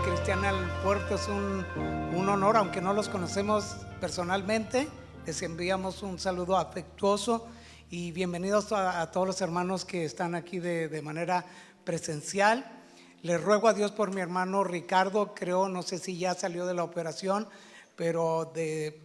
Cristiana El Puerto es un honor, aunque no los conocemos personalmente. Les enviamos un saludo afectuoso y bienvenidos a todos los hermanos que están aquí de manera presencial. Les ruego a Dios por mi hermano Ricardo, no sé si ya salió de la operación, pero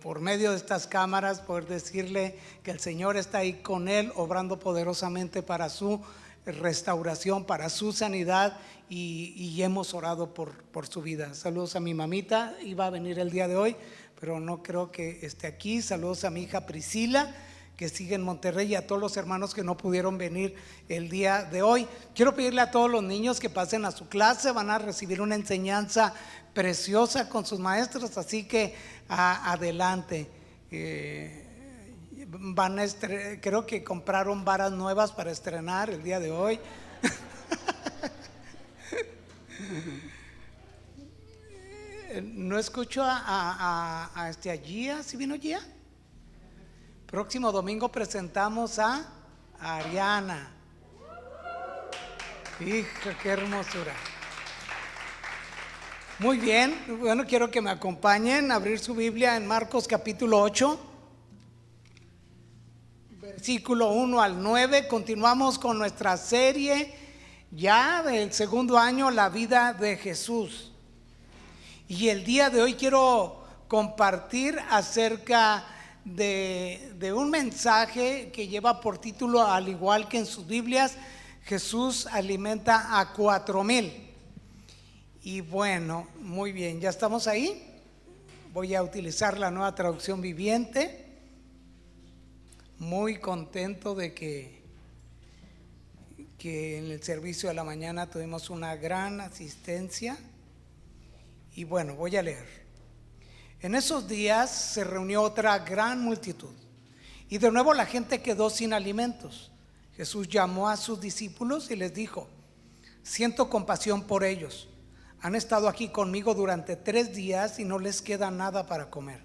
por medio de estas cámaras poder decirle que el Señor está ahí con él, obrando poderosamente para su restauración, para su sanidad, y hemos orado por su vida. Saludos a mi mamita, iba a venir el día de hoy, pero no creo que esté aquí. Saludos a mi hija Priscila, que sigue en Monterrey, y a todos los hermanos que no pudieron venir el día de hoy. Quiero pedirle a todos los niños que pasen a su clase, van a recibir una enseñanza preciosa con sus maestros, así que adelante. Creo que compraron varas nuevas para estrenar el día de hoy. No escucho a Gia. ¿Sí vino Gia? Próximo domingo presentamos a Ariana. Hija, qué hermosura. Muy bien, bueno, quiero que me acompañen a abrir su Biblia en Marcos capítulo 8, versículo 1 al 9. Continuamos con nuestra serie ya del segundo año, la vida de Jesús. Y el día de hoy quiero compartir acerca de un mensaje que lleva por título, al igual que en sus Biblias, Jesús alimenta a 4,000. Y bueno, muy bien, ya estamos ahí. Voy a utilizar la Nueva Traducción Viviente. Muy contento de que en el servicio de la mañana tuvimos una gran asistencia. Y bueno, voy a leer. En esos días se reunió otra gran multitud, y de nuevo la gente quedó sin alimentos. Jesús llamó a sus discípulos y les dijo: siento compasión por ellos. Han estado aquí conmigo durante 3 días y no les queda nada para comer.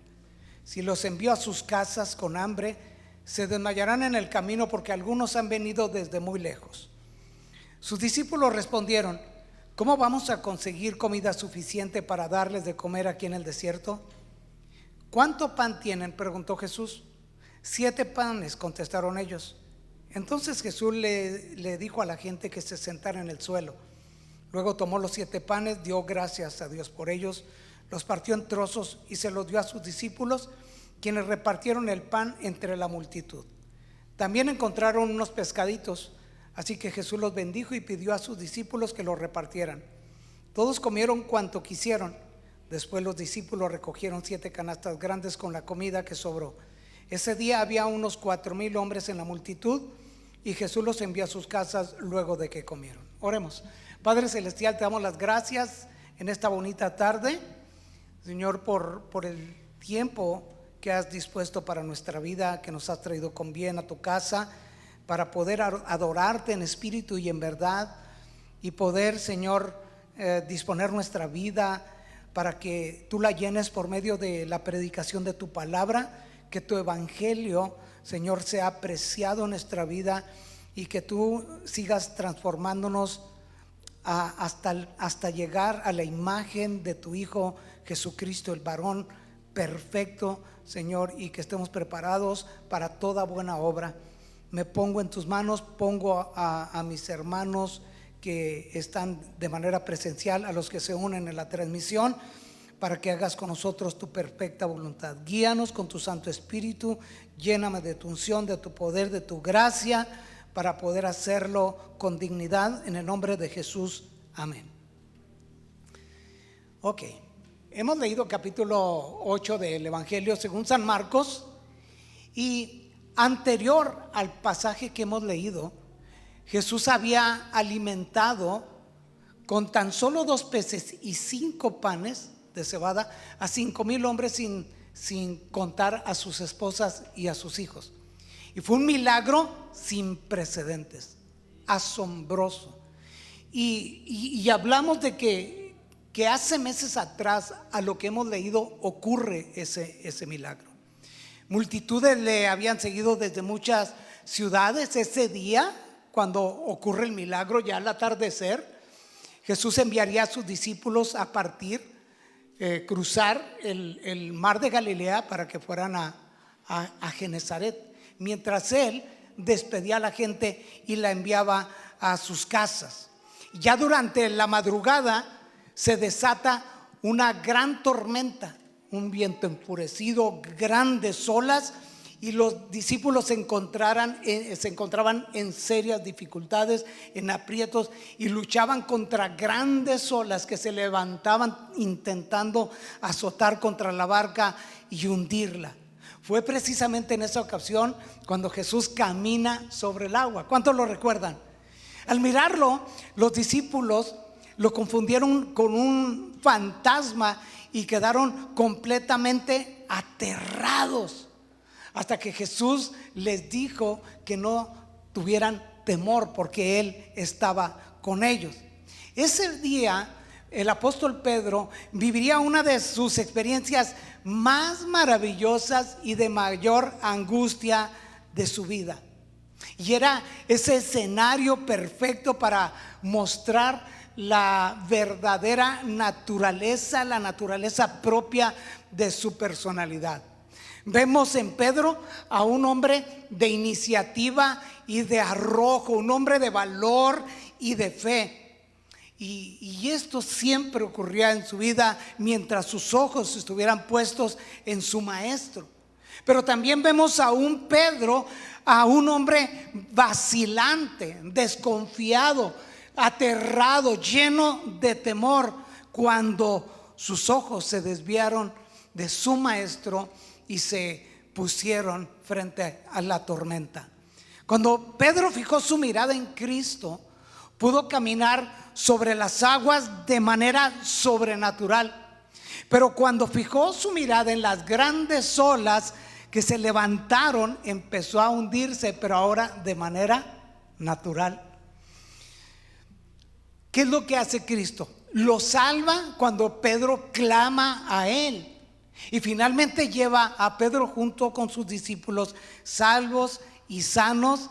Si los envío a sus casas con hambre, se desmayarán en el camino, porque algunos han venido desde muy lejos. Sus discípulos respondieron: ¿cómo vamos a conseguir comida suficiente para darles de comer aquí en el desierto? ¿Cuánto pan tienen?, preguntó Jesús. 7 panes, contestaron ellos. Entonces Jesús le dijo a la gente que se sentara en el suelo. Luego tomó los 7 panes, dio gracias a Dios por ellos, los partió en trozos y se los dio a sus discípulos, quienes repartieron el pan entre la multitud. También encontraron unos pescaditos, así que Jesús los bendijo y pidió a sus discípulos que los repartieran. Todos comieron cuanto quisieron. Después los discípulos recogieron 7 canastas grandes con la comida que sobró. Ese día había unos 4,000 hombres en la multitud, y Jesús los envió a sus casas luego de que comieron. Oremos. Padre Celestial, te damos las gracias en esta bonita tarde, Señor, por el tiempo que has dispuesto para nuestra vida, que nos has traído con bien a tu casa, para poder adorarte en espíritu y en verdad, y poder, Señor, disponer nuestra vida para que tú la llenes por medio de la predicación de tu palabra, que tu evangelio, Señor, sea apreciado en nuestra vida, y que tú sigas transformándonos hasta llegar a la imagen de tu Hijo Jesucristo, el varón perfecto, Señor, y que estemos preparados para toda buena obra. Me pongo en tus manos, pongo a mis hermanos que están de manera presencial, a los que se unen en la transmisión, para que hagas con nosotros tu perfecta voluntad. Guíanos con tu Santo Espíritu, lléname de tu unción, de tu poder, de tu gracia, para poder hacerlo con dignidad, en el nombre de Jesús, amén. Ok, hemos leído capítulo 8 del Evangelio según San Marcos, y anterior al pasaje que hemos leído, Jesús había alimentado con tan solo 2 peces y 5 panes de cebada a 5,000 hombres, sin contar a sus esposas y a sus hijos. Y fue un milagro sin precedentes, asombroso. Y hablamos de que hace meses atrás, a lo que hemos leído, ocurre ese milagro. Multitudes le habían seguido desde muchas ciudades ese día, cuando ocurre el milagro, ya al atardecer. Jesús enviaría a sus discípulos a cruzar el mar de Galilea para que fueran a Genezaret, mientras él despedía a la gente y la enviaba a sus casas. Ya durante la madrugada se desata una gran tormenta, un viento enfurecido, grandes olas, y los discípulos se encontraban en serias dificultades, en aprietos, y luchaban contra grandes olas que se levantaban intentando azotar contra la barca y hundirla. Fue precisamente en esa ocasión cuando Jesús camina sobre el agua. ¿Cuántos lo recuerdan? Al mirarlo, los discípulos lo confundieron con un fantasma y quedaron completamente aterrados, hasta que Jesús les dijo que no tuvieran temor porque Él estaba con ellos. Ese día el apóstol Pedro viviría una de sus experiencias más maravillosas y de mayor angustia de su vida. Y era ese escenario perfecto para mostrar la verdadera naturaleza, la naturaleza propia de su personalidad. Vemos en Pedro a un hombre de iniciativa y de arrojo, un hombre de valor y de fe. Y esto siempre ocurría en su vida mientras sus ojos estuvieran puestos en su maestro. Pero también vemos a un Pedro, a un hombre vacilante, desconfiado, aterrado, lleno de temor, cuando sus ojos se desviaron de su maestro y se pusieron frente a la tormenta. Cuando Pedro fijó su mirada en Cristo, pudo caminar sobre las aguas de manera sobrenatural. Pero cuando fijó su mirada en las grandes olas que se levantaron, empezó a hundirse, pero ahora de manera natural. ¿Qué es lo que hace Cristo? Lo salva cuando Pedro clama a Él. Y finalmente lleva a Pedro junto con sus discípulos salvos y sanos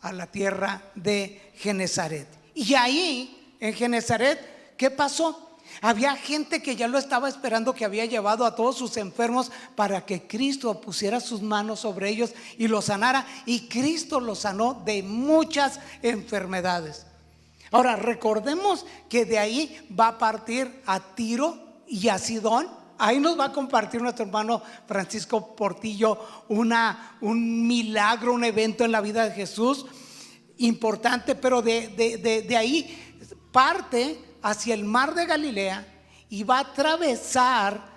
a la tierra de Genezaret. Y ahí en Genezaret, ¿qué pasó? Había gente que ya lo estaba esperando, que había llevado a todos sus enfermos para que Cristo pusiera sus manos sobre ellos y los sanara. Y Cristo los sanó de muchas enfermedades. Ahora recordemos que de ahí va a partir a Tiro y a Sidón. Ahí nos va a compartir nuestro hermano Francisco Portillo un milagro, un evento en la vida de Jesús importante. Pero de ahí parte hacia el mar de Galilea y va a atravesar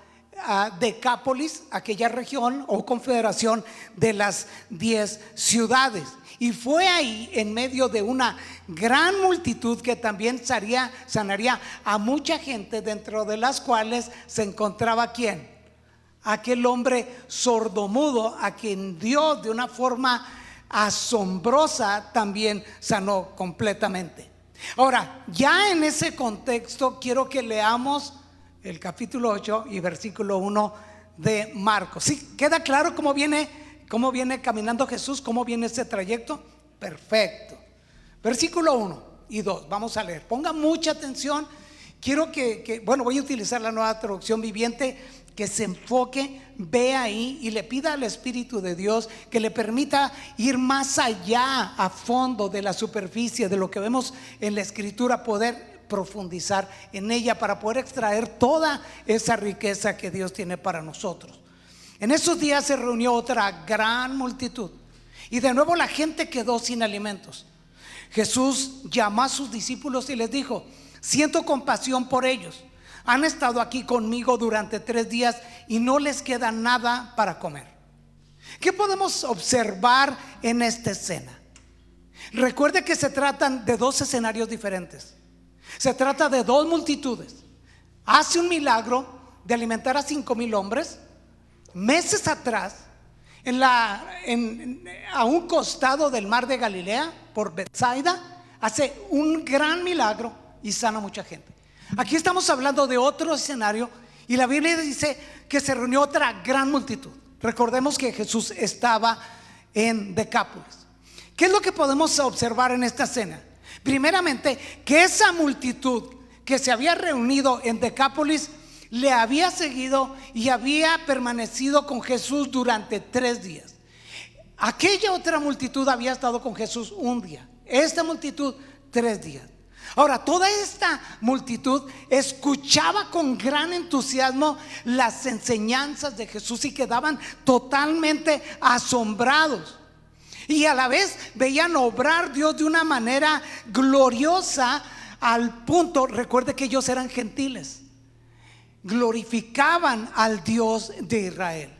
Decápolis, aquella región o confederación de las 10 ciudades. Y fue ahí, en medio de una gran multitud, que también sanaría a mucha gente, dentro de las cuales se encontraba ¿quién? Aquel hombre sordomudo, a quien Dios de una forma asombrosa también sanó completamente. Ahora, ya en ese contexto, quiero que leamos el capítulo 8 y versículo 1 de Marcos. ¿Sí? ¿Queda claro cómo viene caminando Jesús? ¿Cómo viene ese trayecto? Perfecto. Versículo 1 y 2, vamos a leer. Ponga mucha atención. Quiero voy a utilizar la Nueva Traducción Viviente, que se enfoque, ve ahí y le pida al Espíritu de Dios que le permita ir más allá, a fondo de la superficie de lo que vemos en la Escritura, poder profundizar en ella para poder extraer toda esa riqueza que Dios tiene para nosotros. En esos días se reunió otra gran multitud y de nuevo la gente quedó sin alimentos. Jesús llamó a sus discípulos y les dijo: siento compasión por ellos. Han estado aquí conmigo durante 3 días y no les queda nada para comer. ¿Qué podemos observar en esta escena? Recuerde que se tratan de 2 escenarios diferentes. Se trata de 2 multitudes. Hace un milagro de alimentar a 5,000 hombres meses atrás, a un costado del mar de Galilea, por Betsaida. Hace un gran milagro y sana a mucha gente. Aquí estamos hablando de otro escenario, y la Biblia dice que se reunió otra gran multitud. Recordemos que Jesús estaba en Decápolis. ¿Qué es lo que podemos observar en esta escena? Primeramente, que esa multitud que se había reunido en Decápolis le había seguido y había permanecido con Jesús durante 3 días. Aquella otra multitud había estado con Jesús un día, esta multitud 3 días. Ahora, toda esta multitud escuchaba con gran entusiasmo las enseñanzas de Jesús y quedaban totalmente asombrados. Y a la vez veían obrar Dios de una manera gloriosa, al punto, recuerde que ellos eran gentiles, glorificaban al Dios de Israel.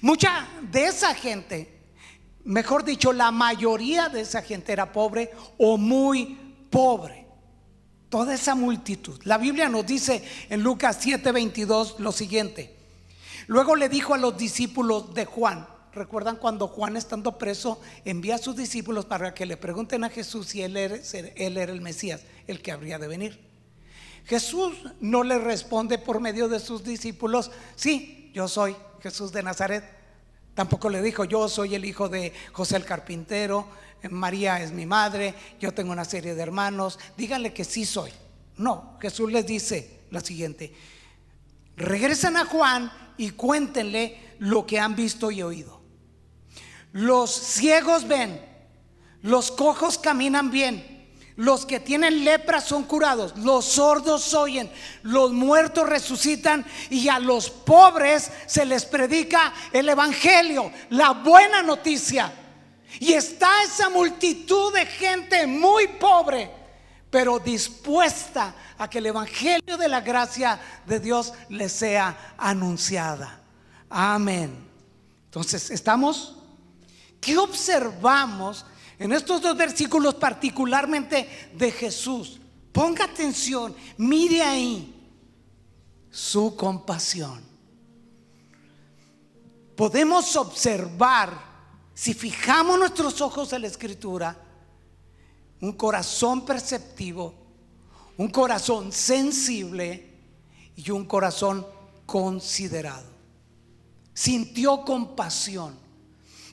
Mucha de esa gente, mejor dicho, la mayoría de esa gente era pobre o muy pobre. Toda esa multitud. La Biblia nos dice en Lucas 7:22 lo siguiente: luego le dijo a los discípulos de Juan. ¿Recuerdan cuando Juan, estando preso, envía a sus discípulos para que le pregunten a Jesús si él era el Mesías, el que habría de venir? Jesús no le responde por medio de sus discípulos: sí, yo soy Jesús de Nazaret. Tampoco le dijo: yo soy el hijo de José el carpintero, María es mi madre, yo tengo una serie de hermanos, díganle que sí soy. No, Jesús les dice lo siguiente: regresen a Juan y cuéntenle lo que han visto y oído. Los ciegos ven, los cojos caminan bien, los que tienen lepra son curados, los sordos oyen, los muertos resucitan, y a los pobres se les predica el evangelio, la buena noticia. Y está esa multitud de gente muy pobre, pero dispuesta a que el evangelio de la gracia de Dios les sea anunciada. Amén. Entonces, ¿estamos? ¿Qué observamos en estos 2 versículos, particularmente de Jesús? Ponga atención, mire ahí su compasión. Podemos observar, si fijamos nuestros ojos en la Escritura, un corazón perceptivo, un corazón sensible y un corazón considerado. Sintió compasión.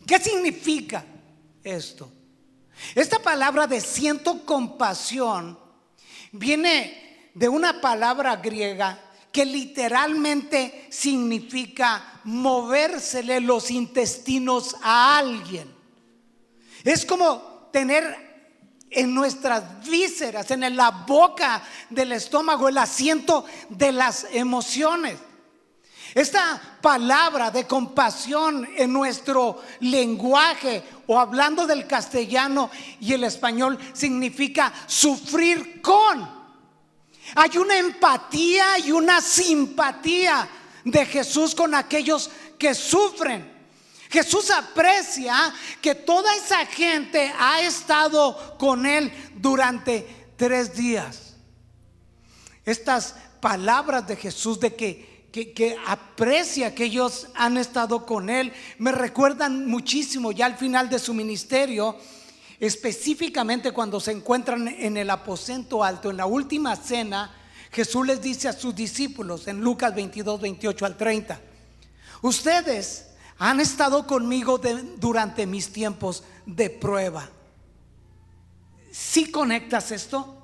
¿Qué significa esto? Esta palabra de siento compasión viene de una palabra griega que literalmente significa movérsele los intestinos a alguien. Es como tener en nuestras vísceras, en la boca del estómago, el asiento de las emociones. Esta palabra de compasión en nuestro lenguaje, o hablando del castellano y el español, significa sufrir con. Hay una empatía y una simpatía de Jesús con aquellos que sufren. Jesús aprecia que toda esa gente ha estado con él durante 3 días. Estas palabras de Jesús de que aprecia que ellos han estado con él me recuerdan muchísimo ya al final de su ministerio, específicamente cuando se encuentran en el aposento alto, en la última cena. Jesús les dice a sus discípulos en Lucas 22:28-30: ustedes han estado conmigo durante mis tiempos de prueba. ¿Sí conectas esto?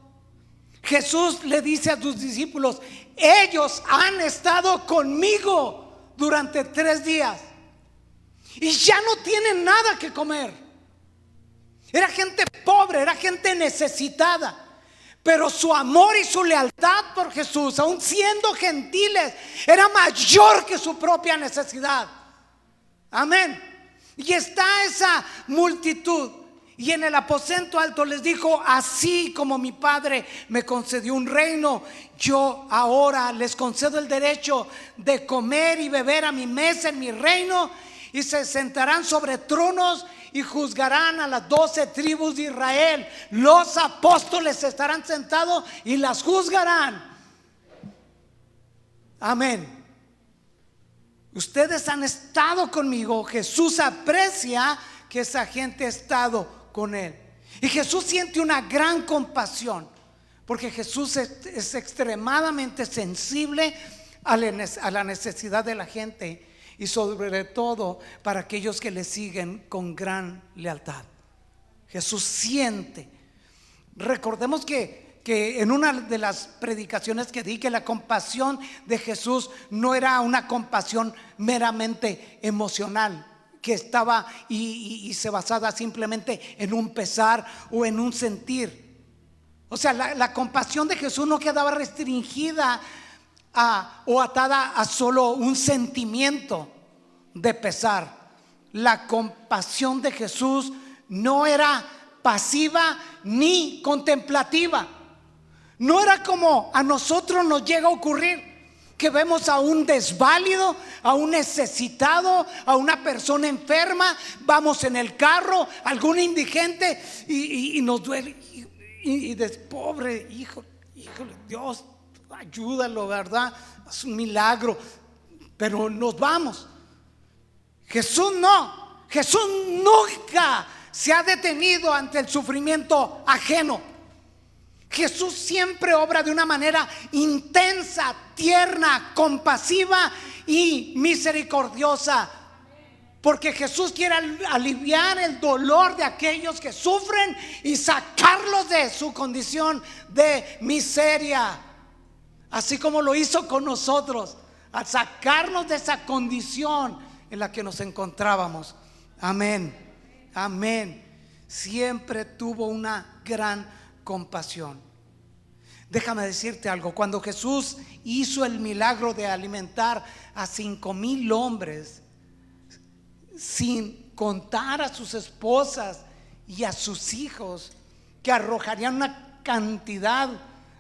Jesús le dice a sus discípulos: ellos han estado conmigo durante 3 días y ya no tienen nada que comer. Era gente pobre, era gente necesitada, pero su amor y su lealtad por Jesús, aun siendo gentiles, era mayor que su propia necesidad. Amén. Y está esa multitud. Y en el aposento alto les dijo: así como mi Padre me concedió un reino, yo ahora les concedo el derecho de comer y beber a mi mesa en mi reino, y se sentarán sobre tronos y juzgarán a las 12 tribus de Israel. Los apóstoles estarán sentados y las juzgarán. Amén. Ustedes han estado conmigo. Jesús aprecia que esa gente ha estado con él. Y Jesús siente una gran compasión, porque Jesús es extremadamente sensible a la necesidad de la gente, y sobre todo para aquellos que le siguen con gran lealtad. Jesús siente. Recordemos que que en una de las predicaciones que di, que la compasión de Jesús no era una compasión meramente emocional, que estaba y se basaba simplemente en un pesar o en un sentir. O sea, la compasión de Jesús no quedaba restringida o atada a solo un sentimiento de pesar. La compasión de Jesús no era pasiva ni contemplativa. No era como a nosotros nos llega a ocurrir, que vemos a un desválido, a un necesitado, a una persona enferma, vamos en el carro, algún indigente y nos duele. Y pobre hijo, Dios, ayúdalo, ¿verdad? Es un milagro, pero nos vamos. Jesús no, Jesús nunca se ha detenido ante el sufrimiento ajeno. Jesús siempre obra de una manera intensa, tierna, compasiva y misericordiosa, porque Jesús quiere aliviar el dolor de aquellos que sufren y sacarlos de su condición de miseria, así como lo hizo con nosotros, al sacarnos de esa condición en la que nos encontrábamos. Amén, amén. Siempre tuvo una gran compasión. Déjame decirte algo: cuando Jesús hizo el milagro de alimentar a 5,000 hombres, sin contar a sus esposas y a sus hijos, que arrojarían una cantidad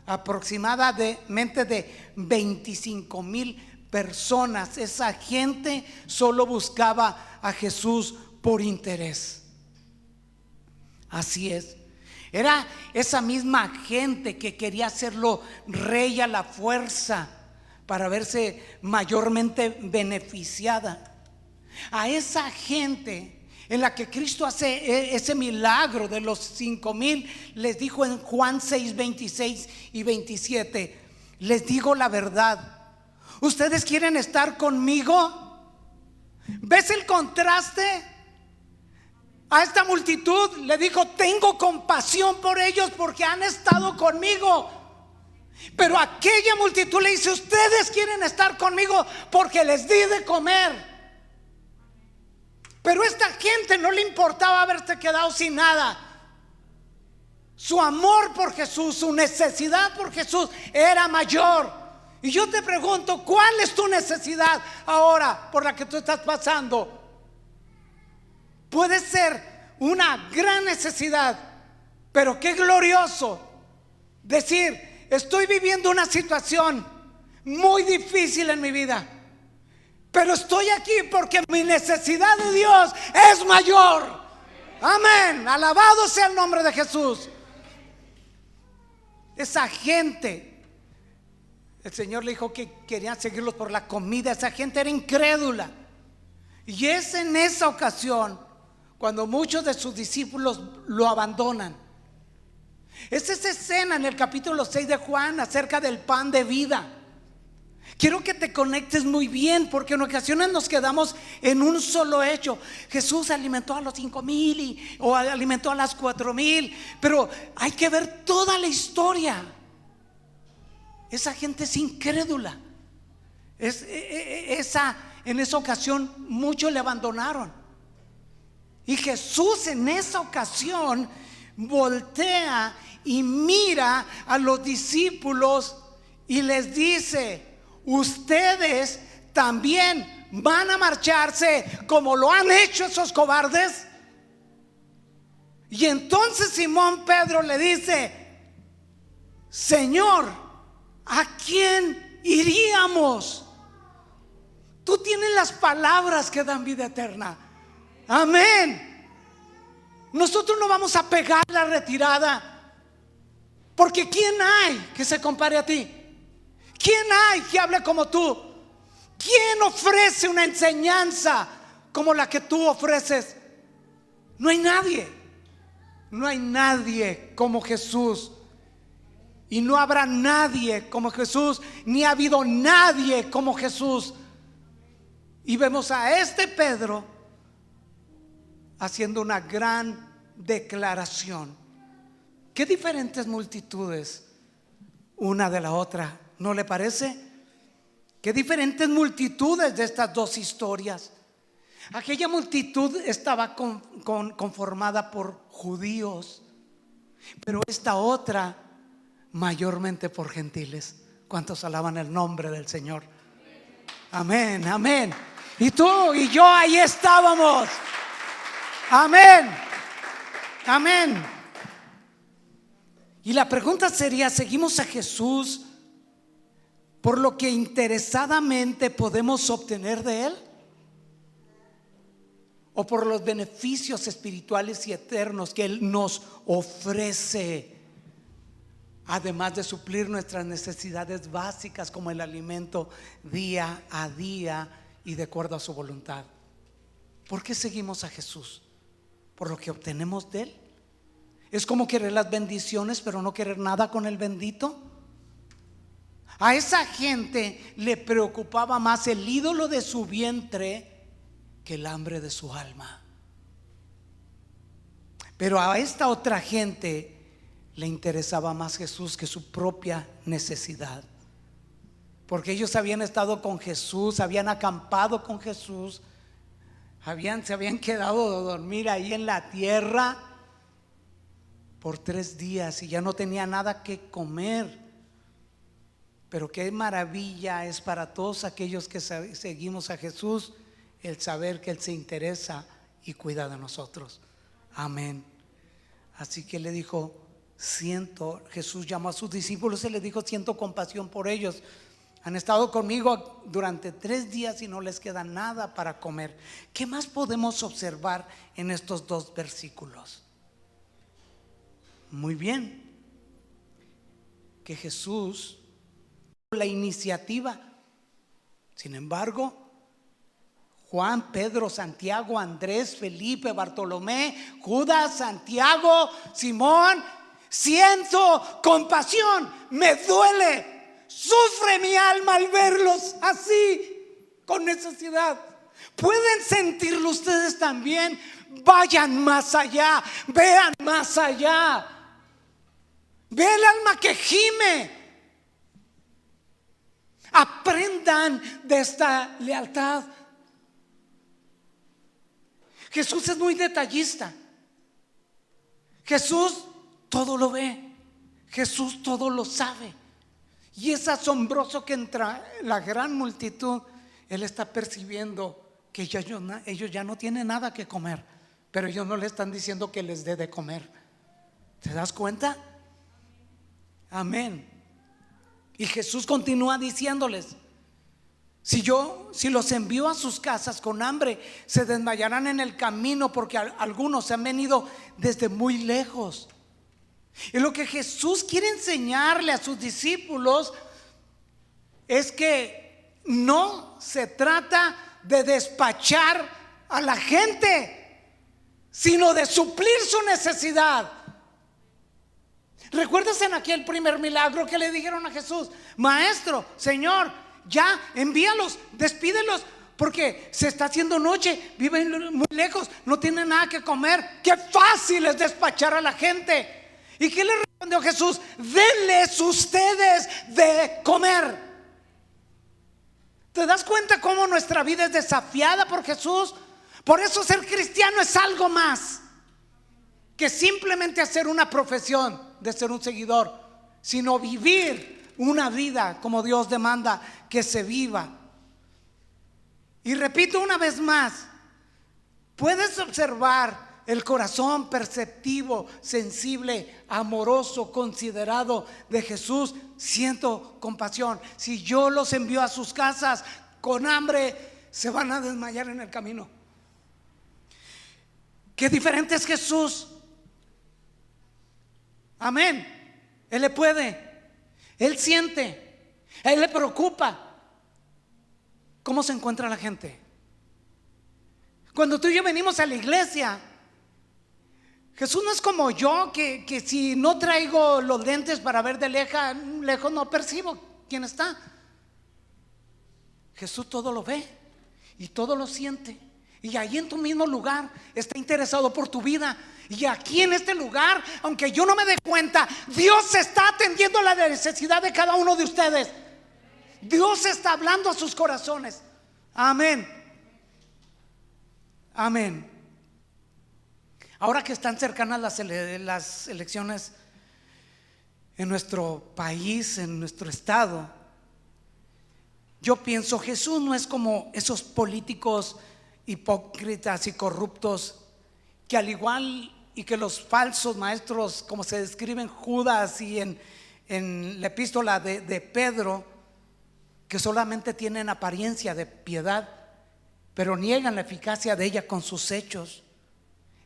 aproximadamente de 25,000 personas, esa gente solo buscaba a Jesús por interés. Así es. Era esa misma gente que quería hacerlo rey a la fuerza para verse mayormente beneficiada. A esa gente en la que Cristo hace ese milagro de los 5,000, les dijo en Juan 6, 26 y 27: les digo la verdad, ¿ustedes quieren estar conmigo? ¿Ves el contraste? A esta multitud le dijo: tengo compasión por ellos porque han estado conmigo. Pero a aquella multitud le dice: ustedes quieren estar conmigo porque les di de comer. Pero a esta gente no le importaba haberse quedado sin nada. Su amor por Jesús, su necesidad por Jesús era mayor. Y yo te pregunto, ¿cuál es tu necesidad ahora por la que tú estás pasando? Puede ser una gran necesidad, pero qué glorioso decir: estoy viviendo una situación muy difícil en mi vida, pero estoy aquí porque mi necesidad de Dios es mayor. Amén, alabado sea el nombre de Jesús. Esa gente, el Señor le dijo que querían seguirlos por la comida. Esa gente era incrédula. Y es en esa ocasión cuando muchos de sus discípulos lo abandonan. Es esa escena en el capítulo 6 de Juan acerca del pan de vida. Quiero que te conectes muy bien, porque en ocasiones nos quedamos en un solo hecho. Jesús alimentó a los 5,000 o alimentó a las 4,000, pero hay que ver toda la historia. Esa gente es incrédula. En esa ocasión muchos le abandonaron. Y Jesús en esa ocasión voltea y mira a los discípulos y les dice: ¿ustedes también van a marcharse como lo han hecho esos cobardes? Y entonces Simón Pedro le dice: Señor, ¿a quién iríamos? Tú tienes las palabras que dan vida eterna. Amén. Nosotros no vamos a pegar la retirada, porque ¿quién hay que se compare a ti? ¿Quién hay que hable como tú? ¿Quién ofrece una enseñanza como la que tú ofreces? No hay nadie. No hay nadie como Jesús. Y no habrá nadie como Jesús, ni ha habido nadie como Jesús. Y vemos a este Pedro haciendo una gran declaración. Qué diferentes multitudes una de la otra, ¿no le parece? Qué diferentes multitudes de estas dos historias. Aquella multitud estaba conformada por judíos, pero esta otra mayormente por gentiles. ¿Cuántos alaban el nombre del Señor? Amén, amén. Y tú y yo ahí estábamos. Amén, amén. Y la pregunta sería: ¿seguimos a Jesús por lo que interesadamente podemos obtener de Él? ¿O por los beneficios espirituales y eternos que Él nos ofrece, además de suplir nuestras necesidades básicas como el alimento día a día y de acuerdo a su voluntad? ¿Por qué seguimos a Jesús? ¿Por lo que obtenemos de Él? ¿Es como querer las bendiciones pero no querer nada con el bendito? A esa gente le preocupaba más el ídolo de su vientre que el hambre de su alma. Pero a esta otra gente le interesaba más Jesús que su propia necesidad, porque ellos habían estado con Jesús, habían acampado con Jesús, se habían quedado a dormir ahí en la tierra por 3 días y ya no tenía nada que comer. Pero qué maravilla es para todos aquellos que seguimos a Jesús el saber que Él se interesa y cuida de nosotros. Amén. Así que le dijo: Jesús llamó a sus discípulos y le dijo: siento compasión por ellos. Han estado conmigo durante 3 días y no les queda nada para comer. ¿Qué más podemos observar en estos 2 versículos? Muy bien, que Jesús la iniciativa. Sin embargo, Juan, Pedro, Santiago, Andrés, Felipe, Bartolomé, Judas, Santiago, Simón: siento compasión, me duele, sufre mi alma al verlos así, con necesidad. ¿Pueden sentirlo ustedes también? Vayan más allá, vean más allá. Ve el alma que gime. Aprendan de esta lealtad. Jesús es muy detallista. Jesús todo lo ve. Jesús todo lo sabe. Y es asombroso que entre la gran multitud Él está percibiendo que ellos ya no tienen nada que comer, pero ellos no le están diciendo que les dé de comer. ¿Te das cuenta? Amén. Y Jesús continúa diciéndoles: si los envío a sus casas con hambre, se desmayarán en el camino, porque algunos se han venido desde muy lejos. Y lo que Jesús quiere enseñarle a sus discípulos es que no se trata de despachar a la gente, sino de suplir su necesidad. ¿Recuerdas en aquel primer milagro que le dijeron a Jesús: Maestro, Señor, ya envíalos, despídelos, porque se está haciendo noche, viven muy lejos, no tienen nada que comer? Qué fácil es despachar a la gente. ¿Y qué le respondió Jesús? Denles ustedes de comer. ¿Te das cuenta cómo nuestra vida es desafiada por Jesús? Por eso ser cristiano es algo más que simplemente hacer una profesión de ser un seguidor, sino vivir una vida como Dios demanda que se viva. Y repito una vez más, puedes observar el corazón perceptivo, sensible, amoroso, considerado de Jesús. Siento compasión. Si yo los envío a sus casas con hambre, se van a desmayar en el camino. Qué diferente es Jesús. Amén. Él le puede, Él siente, Él le preocupa cómo se encuentra la gente. Cuando tú y yo venimos a la iglesia, Jesús no es como yo, que si no traigo los lentes para ver de lejos no percibo quién está. Jesús todo lo ve y todo lo siente. Y ahí en tu mismo lugar está interesado por tu vida. Y aquí en este lugar, aunque yo no me dé cuenta, Dios está atendiendo la necesidad de cada uno de ustedes. Dios está hablando a sus corazones. Amén. Amén. Ahora que están cercanas las elecciones en nuestro país, en nuestro estado, yo pienso, Jesús no es como esos políticos hipócritas y corruptos que, al igual y que los falsos maestros, como se describen Judas y en la epístola de Pedro, que solamente tienen apariencia de piedad, pero niegan la eficacia de ella con sus hechos.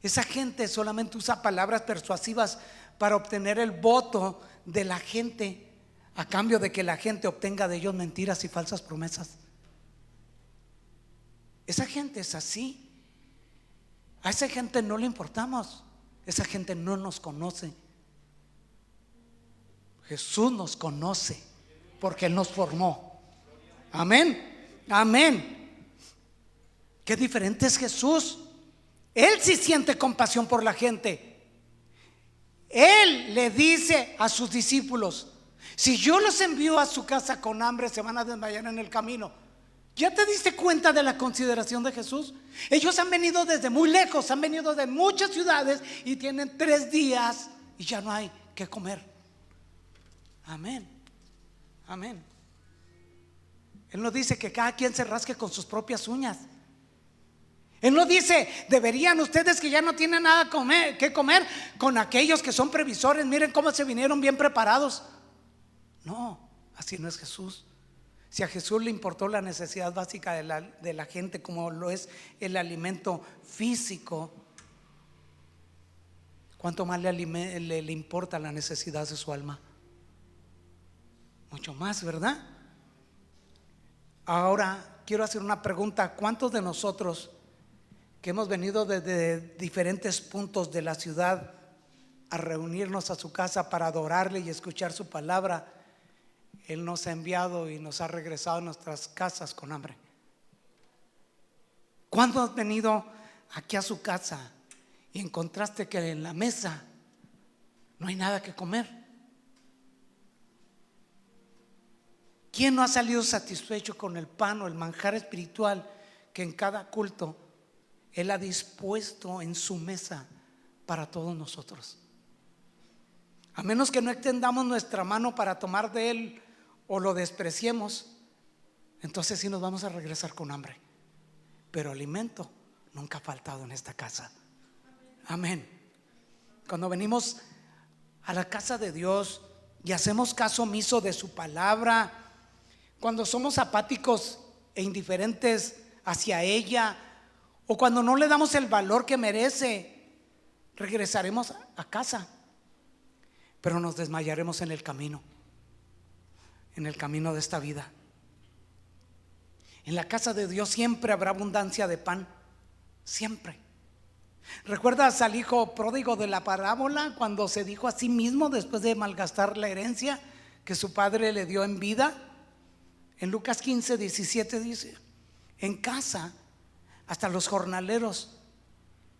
Esa gente solamente usa palabras persuasivas para obtener el voto de la gente, a cambio de que la gente obtenga de ellos mentiras y falsas promesas. Esa gente es así. A esa gente no le importamos. Esa gente no nos conoce. Jesús nos conoce porque Él nos formó. Amén. Amén. Qué diferente es Jesús. Él sí siente compasión por la gente. Él le dice a sus discípulos: si yo los envío a su casa con hambre, se van a desmayar en el camino. ¿Ya te diste cuenta de la consideración de Jesús? Ellos han venido desde muy lejos, han venido de muchas ciudades y tienen 3 días y ya no hay que comer. Amén. Amén. Él no dice que cada quien se rasque con sus propias uñas. Él no dice: deberían ustedes, que ya no tienen nada que comer, con aquellos que son previsores, miren cómo se vinieron bien preparados. No, así no es Jesús. Si a Jesús le importó la necesidad básica de la gente, como lo es el alimento físico, ¿cuánto más le importa la necesidad de su alma? Mucho más, ¿verdad? Ahora quiero hacer una pregunta: ¿cuántos de nosotros que hemos venido desde diferentes puntos de la ciudad a reunirnos a su casa para adorarle y escuchar su palabra, Él nos ha enviado y nos ha regresado a nuestras casas con hambre? ¿Cuándo has venido aquí a su casa y encontraste que en la mesa no hay nada que comer? ¿Quién no ha salido satisfecho con el pan o el manjar espiritual que en cada culto Él ha dispuesto en su mesa para todos nosotros? A menos que no extendamos nuestra mano para tomar de Él o lo despreciemos, entonces sí nos vamos a regresar con hambre. Pero alimento nunca ha faltado en esta casa. Amén. Cuando venimos a la casa de Dios y hacemos caso omiso de su palabra, cuando somos apáticos e indiferentes hacia ella, o cuando no le damos el valor que merece, regresaremos a casa, pero nos desmayaremos en el camino de esta vida. En la casa de Dios siempre habrá abundancia de pan, siempre. ¿Recuerdas al hijo pródigo de la parábola, cuando se dijo a sí mismo, después de malgastar la herencia que su padre le dio en vida? En Lucas 15:17 dice: en casa hasta los jornaleros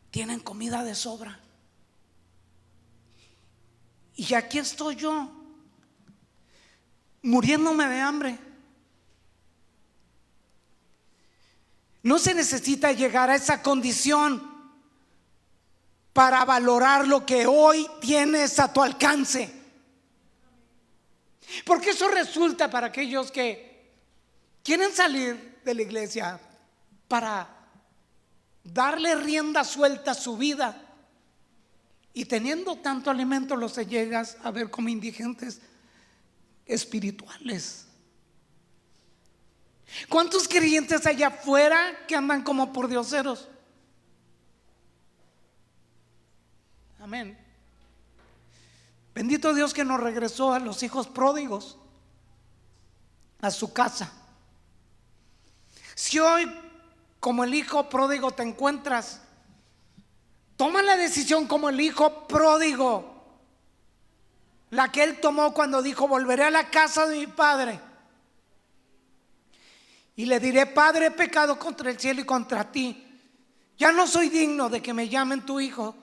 tienen comida de sobra, y aquí estoy yo muriéndome de hambre. No se necesita llegar a esa condición para valorar lo que hoy tienes a tu alcance, porque eso resulta para aquellos que quieren salir de la iglesia para darle rienda suelta a su vida, y teniendo tanto alimento los llegas a ver como indigentes espirituales. ¿Cuántos creyentes allá afuera que andan como por dioseros? Amén. Bendito Dios que nos regresó a los hijos pródigos a su casa. Si hoy, como el hijo pródigo, te encuentras, toma la decisión como el hijo pródigo, la que él tomó cuando dijo: volveré a la casa de mi padre y le diré: Padre, he pecado contra el cielo y contra ti, ya no soy digno de que me llamen tu hijo.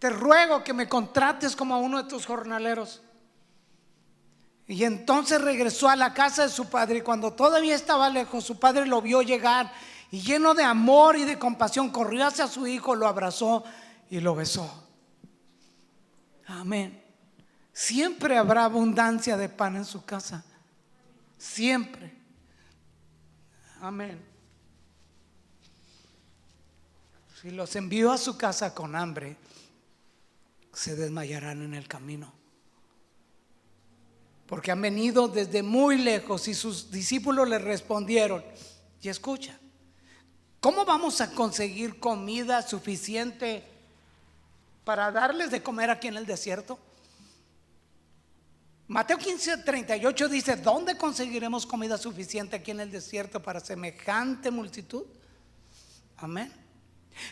te ruego que me contrates como a uno de tus jornaleros. Y entonces regresó a la casa de su padre, y cuando todavía estaba lejos, su padre lo vio llegar y lleno de amor y de compasión corrió hacia su hijo, lo abrazó y lo besó. Amén. Siempre habrá abundancia de pan en su casa. Siempre. Amén. Si los envío a su casa con hambre, se desmayarán en el camino, porque han venido desde muy lejos. Y sus discípulos le respondieron, y escucha, ¿cómo vamos a conseguir comida suficiente para darles de comer aquí en el desierto? Mateo 15:38 dice, ¿dónde conseguiremos comida suficiente aquí en el desierto para semejante multitud? Amén.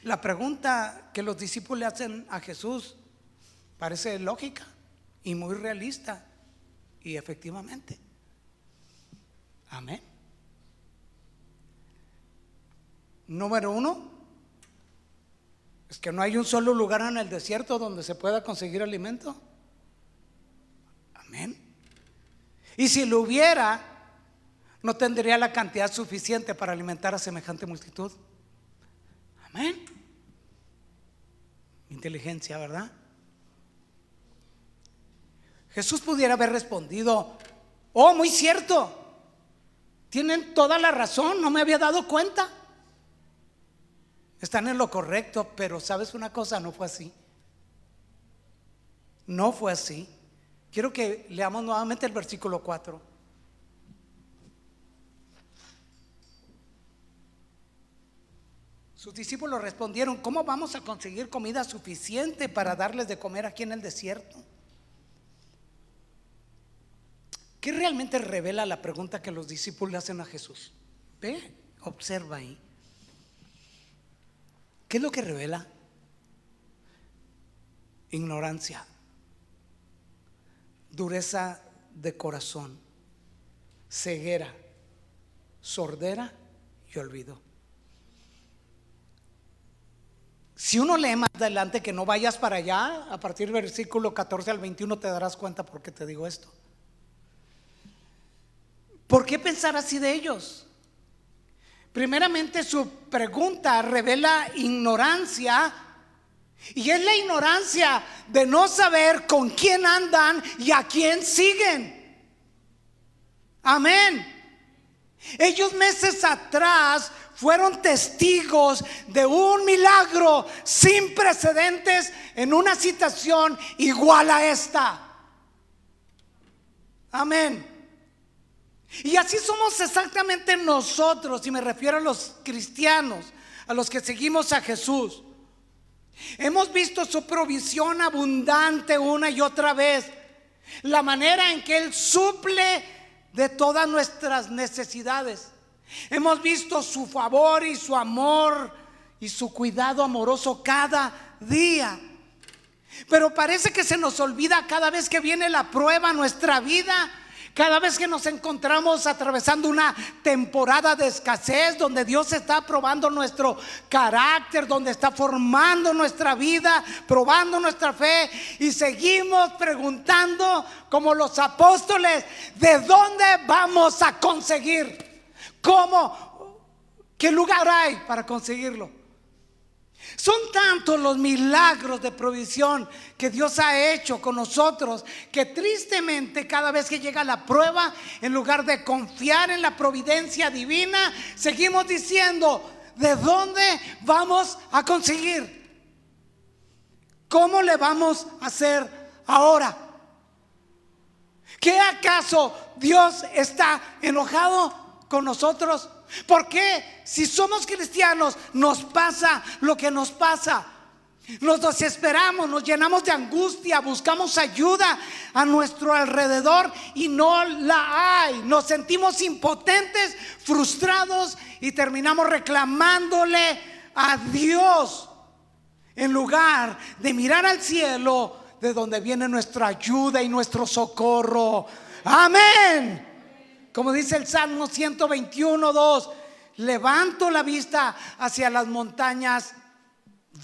La pregunta que los discípulos le hacen a Jesús parece lógica y muy realista, y efectivamente. Amén. Número uno, es que no hay un solo lugar en el desierto donde se pueda conseguir alimento. Amén. Y si lo hubiera, no tendría la cantidad suficiente para alimentar a semejante multitud. Amén. Inteligencia, ¿verdad? Jesús pudiera haber respondido, oh, muy cierto, tienen toda la razón, no me había dado cuenta. Están en lo correcto, pero ¿sabes una cosa? No fue así. No fue así. Quiero que leamos nuevamente el versículo 4. Sus discípulos respondieron, ¿cómo vamos a conseguir comida suficiente para darles de comer aquí en el desierto? ¿Qué realmente revela la pregunta que los discípulos le hacen a Jesús? Ve, observa ahí. ¿Qué es lo que revela? Ignorancia, dureza de corazón, ceguera, sordera y olvido. Si uno lee más adelante, que no vayas para allá, a partir del versículo 14 al 21 te darás cuenta por qué te digo esto. ¿Por qué pensar así de ellos? Primeramente, su pregunta revela ignorancia, y es la ignorancia de no saber con quién andan y a quién siguen. Amén. Ellos meses atrás fueron testigos de un milagro sin precedentes en una situación igual a esta. Amén. Y así somos exactamente nosotros, y me refiero a los cristianos, a los que seguimos a Jesús. Hemos visto su provisión abundante una y otra vez, la manera en que Él suple de todas nuestras necesidades. Hemos visto su favor y su amor y su cuidado amoroso cada día. Pero parece que se nos olvida cada vez que viene la prueba a nuestra vida, cada vez que nos encontramos atravesando una temporada de escasez, donde Dios está probando nuestro carácter, donde está formando nuestra vida, probando nuestra fe, y seguimos preguntando como los apóstoles, ¿de dónde vamos a conseguir? ¿Cómo? ¿Qué lugar hay para conseguirlo? Son tantos los milagros de provisión que Dios ha hecho con nosotros, que tristemente cada vez que llega la prueba, en lugar de confiar en la providencia divina, seguimos diciendo, ¿de dónde vamos a conseguir? ¿Cómo le vamos a hacer ahora? ¿Qué acaso Dios está enojado con nosotros? ¿Por qué, si somos cristianos, nos pasa lo que nos pasa? Nos desesperamos, nos llenamos de angustia, buscamos ayuda a nuestro alrededor y no la hay. Nos sentimos impotentes, frustrados, y terminamos reclamándole a Dios en lugar de mirar al cielo, de donde viene nuestra ayuda y nuestro socorro. Amén. Como dice el Salmo 121:2, levanto la vista hacia las montañas,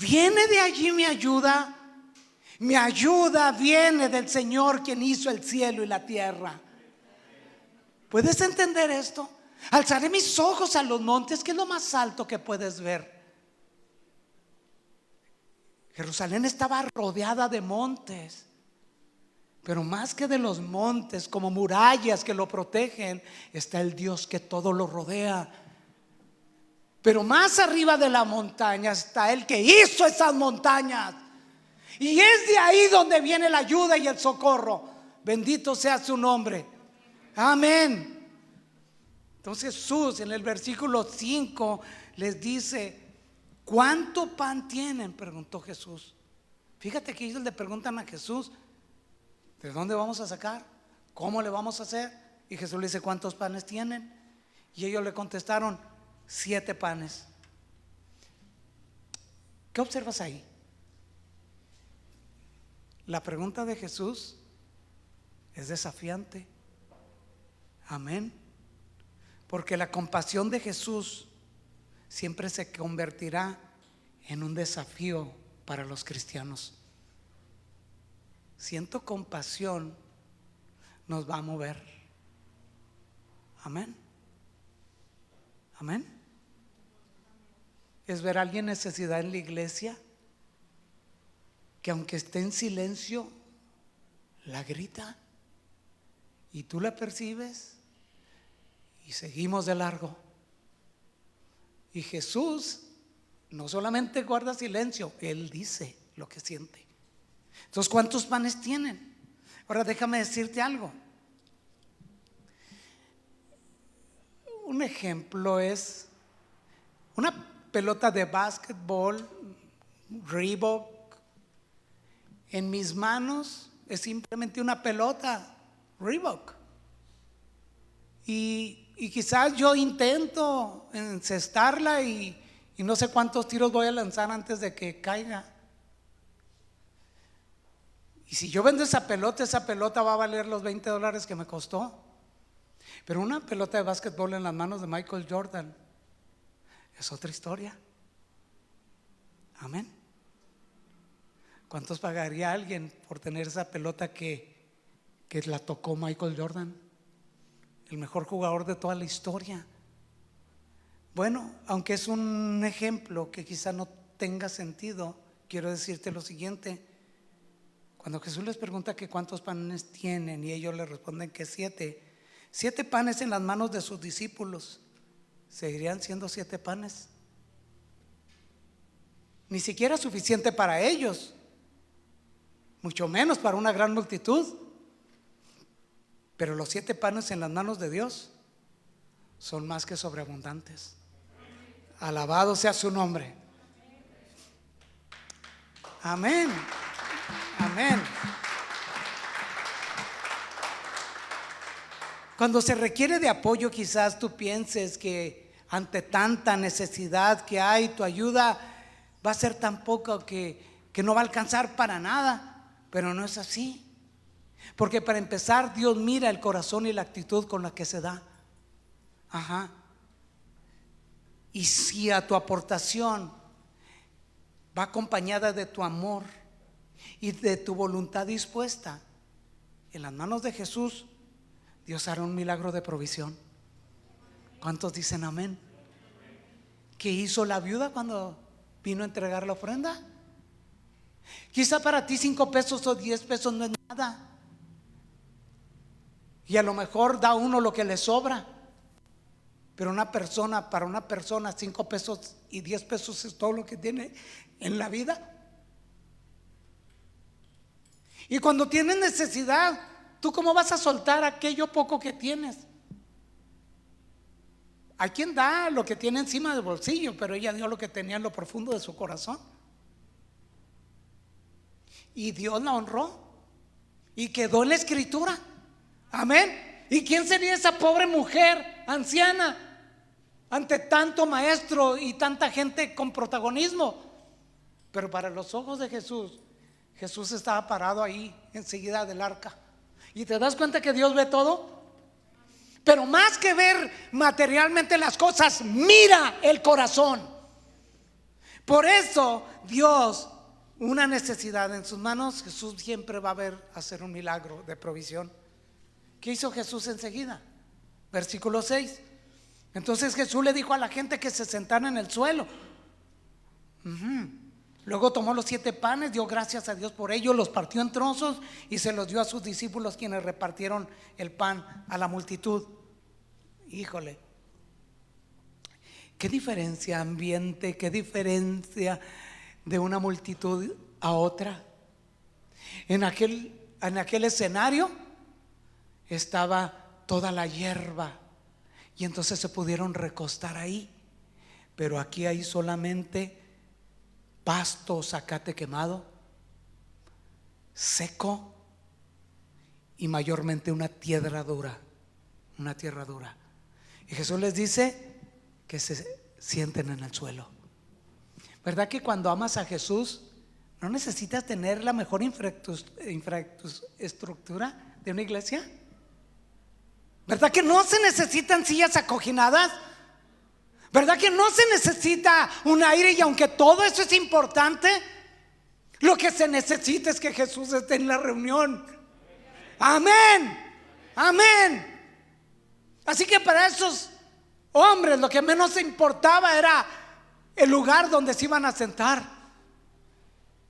¿viene de allí mi ayuda? Mi ayuda viene del Señor, quien hizo el cielo y la tierra. ¿Puedes entender esto? Alzaré mis ojos a los montes, que es lo más alto que puedes ver. Jerusalén estaba rodeada de montes, pero más que de los montes, como murallas que lo protegen, está el Dios que todo lo rodea. Pero más arriba de la montaña está el que hizo esas montañas, y es de ahí donde viene la ayuda y el socorro. Bendito sea su nombre. Amén. Entonces Jesús en el versículo 5 les dice: ¿cuánto pan tienen?, preguntó Jesús. Fíjate que ellos le preguntan a Jesús: ¿de dónde vamos a sacar? ¿Cómo le vamos a hacer? Y Jesús le dice: ¿cuántos panes tienen? Y ellos le contestaron: 7 panes. ¿Qué observas ahí? La pregunta de Jesús es desafiante. Amén. Porque la compasión de Jesús siempre se convertirá en un desafío para los cristianos. Siento compasión nos va a mover. Amén. Amén. Es ver a alguien en necesidad en la iglesia, que aunque esté en silencio, la grita, y tú la percibes, y seguimos de largo. Y Jesús no solamente guarda silencio, Él dice lo que siente. Entonces, ¿cuántos panes tienen? Ahora déjame decirte algo. Un ejemplo es una pelota de básquetbol Reebok. En mis manos es simplemente una pelota Reebok. Y quizás yo intento encestarla y no sé cuántos tiros voy a lanzar antes de que caiga. Y si yo vendo esa pelota va a valer los $20 que me costó. Pero una pelota de básquetbol en las manos de Michael Jordan es otra historia. Amén. ¿Cuántos pagaría alguien por tener esa pelota que la tocó Michael Jordan, el mejor jugador de toda la historia? Bueno, aunque es un ejemplo que quizá no tenga sentido, quiero decirte lo siguiente. Cuando Jesús les pregunta que cuántos panes tienen y ellos le responden que 7 panes en las manos de sus discípulos, ¿seguirían siendo 7 panes? Ni siquiera suficiente para ellos, mucho menos para una gran multitud. Pero los 7 panes en las manos de Dios son más que sobreabundantes. Alabado sea su nombre. Amén. Amén. Cuando se requiere de apoyo, quizás tú pienses que ante tanta necesidad que hay, tu ayuda va a ser tan poca que no va a alcanzar para nada. Pero no es así. Porque para empezar, Dios mira el corazón y la actitud con la que se da. Ajá. Y si a tu aportación va acompañada de tu amor y de tu voluntad dispuesta, en las manos de Jesús, Dios hará un milagro de provisión. ¿Cuántos dicen amén? ¿Qué hizo la viuda cuando vino a entregar la ofrenda? Quizá para ti 5 pesos o 10 pesos no es nada, y a lo mejor da uno lo que le sobra. Pero para una persona 5 pesos y 10 pesos es todo lo que tiene en la vida. Y cuando tienes necesidad, ¿tú cómo vas a soltar aquello poco que tienes? Hay quien da lo que tiene encima del bolsillo, pero ella dio lo que tenía en lo profundo de su corazón. Y Dios la honró y quedó en la escritura. Amén. ¿Y quién sería esa pobre mujer anciana ante tanto maestro y tanta gente con protagonismo? Pero para los ojos de Jesús, Jesús estaba parado ahí enseguida del arca. ¿Y te das cuenta que Dios ve todo? Pero más que ver materialmente las cosas, mira el corazón. Por eso Dios una necesidad en sus manos, Jesús siempre va a hacer un milagro de provisión. ¿Qué hizo Jesús enseguida? Versículo 6. Entonces Jesús le dijo a la gente que se sentara en el suelo. Luego tomó los 7 panes, dio gracias a Dios por ellos, los partió en trozos y se los dio a sus discípulos, quienes repartieron el pan a la multitud. Híjole, qué diferencia ambiente, qué diferencia de una multitud a otra. En aquel escenario estaba toda la hierba y entonces se pudieron recostar ahí, pero aquí hay solamente pasto, zacate quemado, seco y mayormente una tierra dura. Y Jesús les dice que se sienten en el suelo. ¿Verdad que cuando amas a Jesús no necesitas tener la mejor infraestructura de una iglesia? ¿Verdad que no se necesitan sillas acoginadas? ¿Verdad que no se necesita un aire? Y aunque todo eso es importante, lo que se necesita es que Jesús esté en la reunión. Amén, amén. Así que para esos hombres lo que menos importaba era el lugar donde se iban a sentar.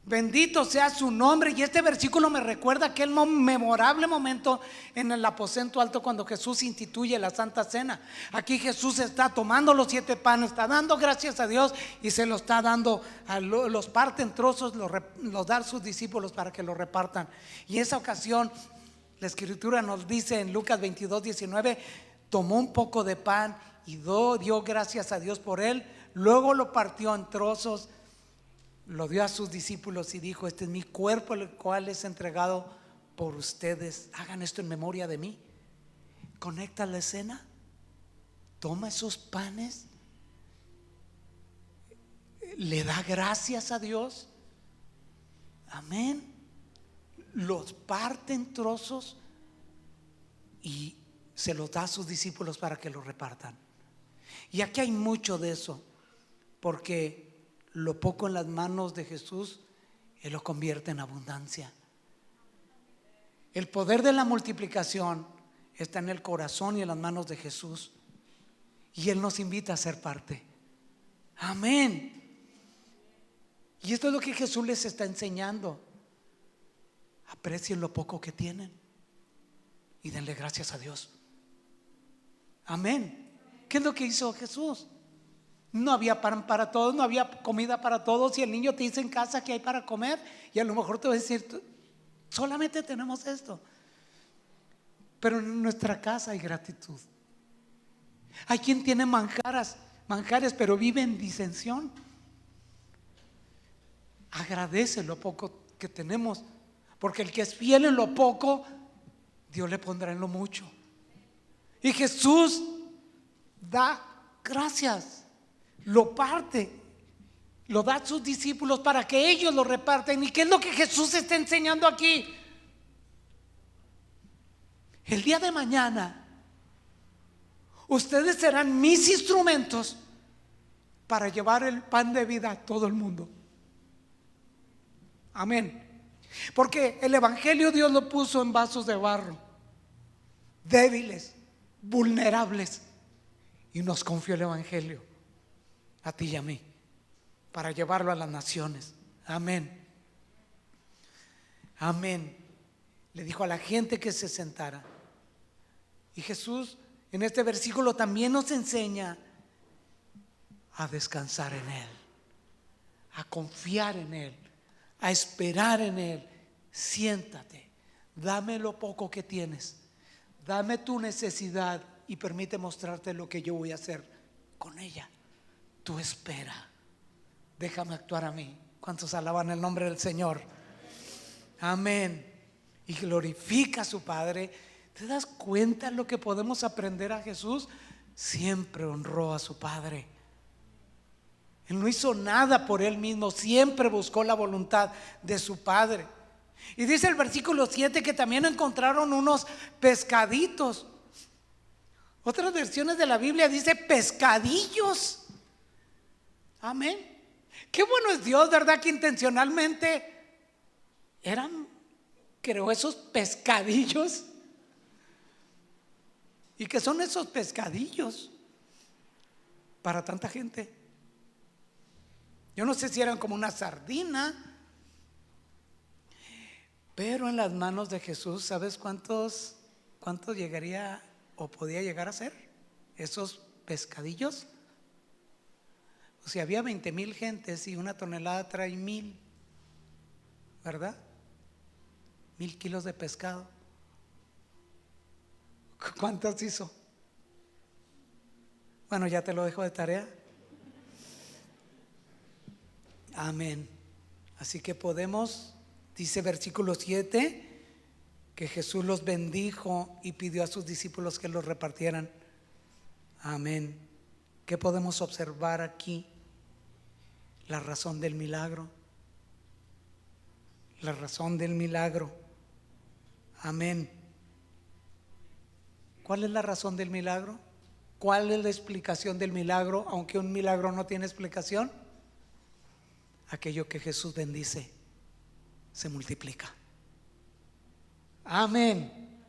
Bendito sea su nombre. Y este versículo me recuerda aquel memorable momento en el aposento alto cuando Jesús instituye la Santa Cena. Aquí Jesús está tomando los 7 panes, está dando gracias a Dios y se los está dando, los parte en trozos, los da a sus discípulos para que los repartan. Y en esa ocasión la Escritura nos dice en Lucas 22:19, tomó un poco de pan y dio gracias a Dios por él, luego lo partió en trozos, lo dio a sus discípulos y dijo: este es mi cuerpo, el cual es entregado por ustedes, hagan esto en memoria de mí. Conecta la escena, toma esos panes, le da gracias a Dios, amén, los parte en trozos y se los da a sus discípulos para que los repartan. Y aquí hay mucho de eso, porque lo poco en las manos de Jesús, Él lo convierte en abundancia. El poder de la multiplicación está en el corazón y en las manos de Jesús, y Él nos invita a ser parte. Amén. Y esto es lo que Jesús les está enseñando. Aprecien lo poco que tienen y denle gracias a Dios. Amén. ¿Qué es lo que hizo Jesús? No había pan para todos, no había comida para todos. Y el niño te dice en casa que hay para comer, y a lo mejor te va a decir: solamente tenemos esto. Pero en nuestra casa hay gratitud. Hay quien tiene manjares, pero vive en disensión. Agradece lo poco que tenemos, porque el que es fiel en lo poco, Dios le pondrá en lo mucho. Y Jesús da gracias, lo parte, lo da a sus discípulos para que ellos lo reparten. ¿Y qué es lo que Jesús está enseñando aquí? El día de mañana ustedes serán mis instrumentos para llevar el pan de vida a todo el mundo. Amén. Porque el evangelio Dios lo puso en vasos de barro, débiles, vulnerables, y nos confió el evangelio a ti y a mí para llevarlo a las naciones. Amén. Amén. Le dijo a la gente que se sentara. Y Jesús en este versículo también nos enseña a descansar en Él, a confiar en Él, a esperar en Él. Siéntate, dame lo poco que tienes, dame tu necesidad y permite mostrarte lo que yo voy a hacer con ella. Tú espera, déjame actuar a mí. ¿Cuántos alaban el nombre del Señor? Amén. Y glorifica a su Padre. ¿Te das cuenta lo que podemos aprender a Jesús? Siempre honró a su Padre. Él no hizo nada por él mismo, siempre buscó la voluntad de su Padre. Y dice el versículo 7 que también encontraron unos pescaditos. Otras versiones de la Biblia dice pescadillos. Amén. Qué bueno es Dios, ¿verdad? Que intencionalmente creó esos pescadillos. ¿Y qué son esos pescadillos para tanta gente? Yo no sé si eran como una sardina, pero en las manos de Jesús, ¿sabes cuántos llegaría o podía llegar a ser esos pescadillos? O sea, había 20,000 gentes y una tonelada trae 1,000, ¿verdad? 1,000 kilos de pescado. ¿Cuántos hizo? Bueno, ya te lo dejo de tarea. Amén. Así que podemos, dice versículo 7, que Jesús los bendijo y pidió a sus discípulos que los repartieran. Amén. ¿Qué podemos observar aquí? La razón del milagro. La razón del milagro. Amén. ¿Cuál es la razón del milagro? ¿Cuál es la explicación del milagro? Aunque un milagro no tiene explicación, aquello que Jesús bendice se multiplica. Amén.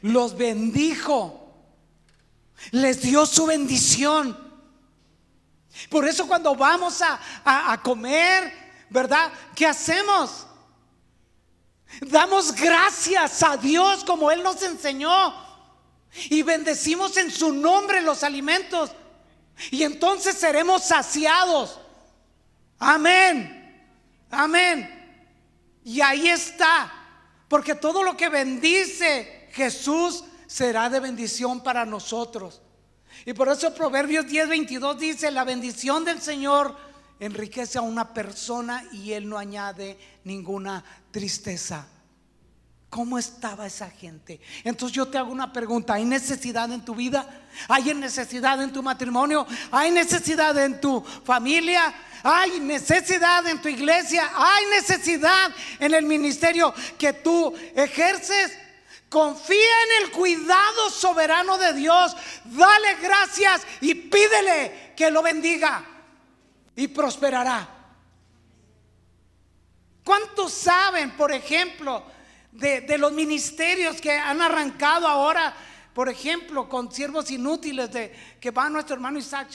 Los bendijo, les dio su bendición. Por eso cuando vamos a comer, ¿verdad? ¿Qué hacemos? Damos gracias a Dios como Él nos enseñó y bendecimos en su nombre los alimentos, y entonces seremos saciados. Amén, amén. Y ahí está, porque todo lo que bendice Jesús será de bendición para nosotros. Y por eso Proverbios 10:22 dice: la bendición del Señor enriquece a una persona y Él no añade ninguna tristeza. ¿Cómo estaba esa gente? Entonces yo te hago una pregunta: ¿hay necesidad en tu vida? ¿Hay necesidad en tu matrimonio? ¿Hay necesidad en tu familia? ¿Hay necesidad en tu iglesia? ¿Hay necesidad en el ministerio que tú ejerces? Confía en el cuidado soberano de Dios. Dale gracias y pídele que lo bendiga y prosperará. ¿Cuántos saben, por ejemplo, de los ministerios que han arrancado ahora? Por ejemplo, con siervos inútiles, que va nuestro hermano Isaac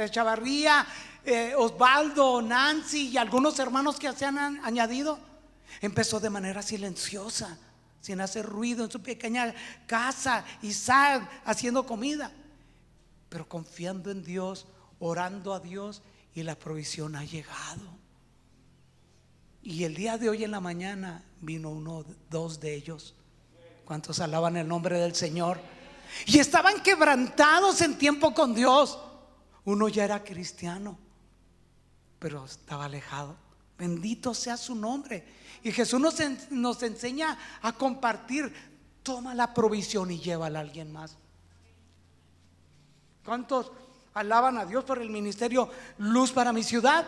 Chavarría, Osvaldo, Nancy y algunos hermanos que se han añadido. Empezó de manera silenciosa, sin hacer ruido, en su pequeña casa, Isaac haciendo comida, pero confiando en Dios, orando a Dios, y la provisión ha llegado. Y el día de hoy en la mañana vino dos de ellos. ¿Cuántos alaban el nombre del Señor? Y estaban quebrantados en tiempo con Dios. Uno ya era cristiano, pero estaba alejado. Bendito sea su nombre. Y Jesús nos enseña a compartir. Toma la provisión y llévala a alguien más. ¿Cuántos alaban a Dios por el ministerio Luz para mi Ciudad?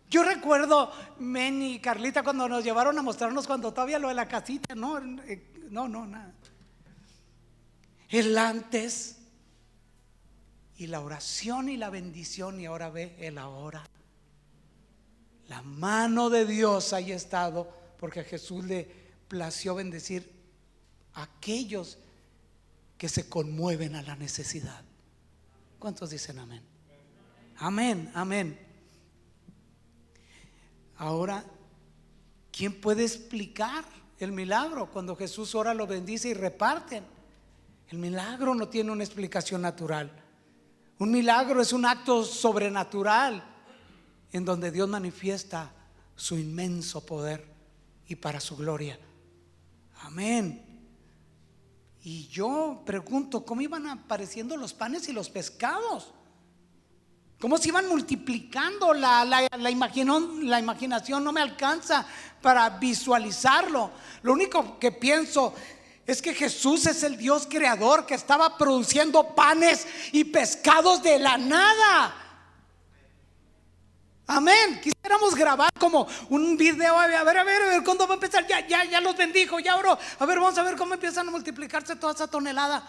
Yo recuerdo Meni y Carlita cuando nos llevaron a mostrarnos, cuando todavía lo de la casita, no, nada. El antes y la oración y la bendición, y ahora ve el ahora. La mano de Dios ahí ha estado, porque a Jesús le plació bendecir a aquellos que se conmueven a la necesidad. ¿Cuántos dicen amén? Amén, amén. Ahora, ¿quién puede explicar el milagro? Cuando Jesús ora, lo bendice y reparten. El milagro no tiene una explicación natural. Un milagro es un acto sobrenatural en donde Dios manifiesta su inmenso poder y para su gloria. Amén. Y yo pregunto, ¿cómo iban apareciendo los panes y los pescados? ¿Cómo se iban multiplicando? La imaginación no me alcanza para visualizarlo. Lo único que pienso es que Jesús es el Dios creador que estaba produciendo panes y pescados de la nada. Amén. Quisiéramos grabar como un video. A ver, ¿cuándo va a empezar? Ya los bendijo, ya oró. A ver, vamos a ver cómo empiezan a multiplicarse toda esa tonelada.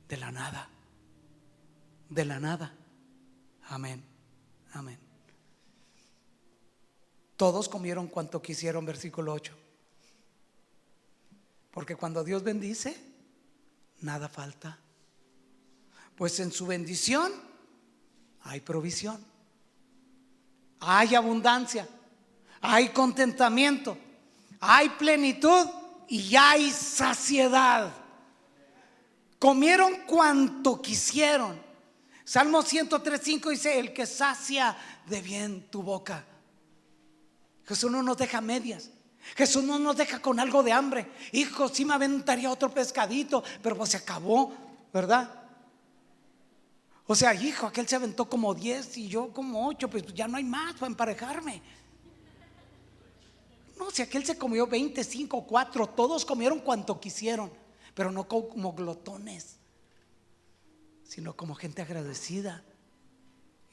De la nada. De la nada. Amén, amén. Todos comieron cuanto quisieron, versículo 8. Porque cuando Dios bendice, nada falta. Pues en su bendición hay provisión, hay abundancia, hay contentamiento, hay plenitud y hay saciedad. Comieron cuanto quisieron. Salmo 103:5 dice: el que sacia de bien tu boca. Jesús no nos deja medias. Jesús no nos deja con algo de hambre. Hijo, sí me aventaría otro pescadito, pero pues se acabó, ¿verdad? O sea, hijo, aquel se aventó como 10 y yo como 8, pues ya no hay más para emparejarme. No, si aquel se comió 25, 4, todos comieron cuanto quisieron, pero no como glotones, sino como gente agradecida.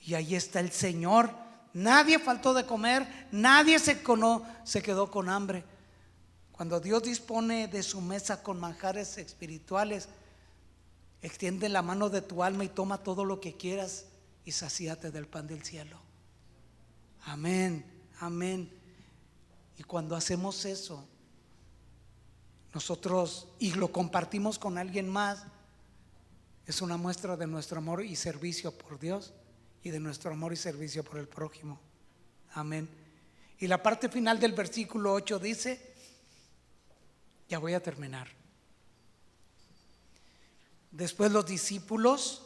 Y ahí está el Señor. Nadie faltó de comer, nadie se quedó con hambre. Cuando Dios dispone de su mesa con manjares espirituales, extiende la mano de tu alma y toma todo lo que quieras y sacíate del pan del cielo. Amén, amén. Y cuando hacemos eso, nosotros y lo compartimos con alguien más, es una muestra de nuestro amor y servicio por Dios y de nuestro amor y servicio por el prójimo. Amén. Y la parte final del versículo 8 dice, ya voy a terminar. Después los discípulos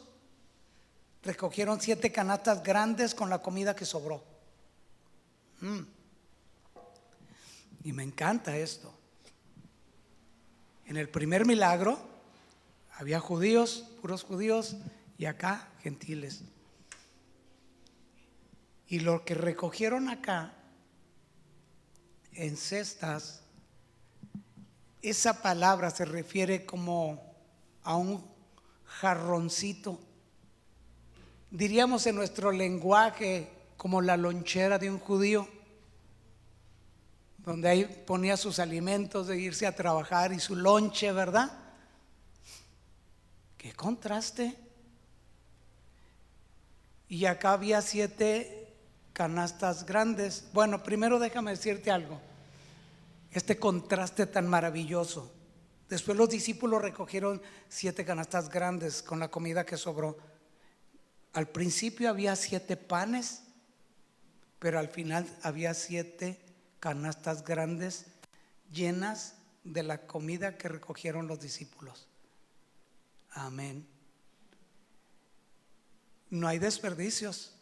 recogieron 7 canastas grandes con la comida que sobró. Y me encanta esto. En el primer milagro había judíos, puros judíos, y acá gentiles. Y lo que recogieron acá en cestas, esa palabra se refiere como a un jarroncito, diríamos en nuestro lenguaje como la lonchera de un judío, donde ahí ponía sus alimentos de irse a trabajar y su lonche, ¿verdad? ¡Qué contraste! Y acá había 7 canastas grandes. Bueno, primero déjame decirte algo, este contraste tan maravilloso. Después los discípulos recogieron 7 canastas grandes con la comida que sobró. Al principio había 7 panes, pero al final había 7 canastas grandes llenas de la comida que recogieron los discípulos. Amén. No hay desperdicios.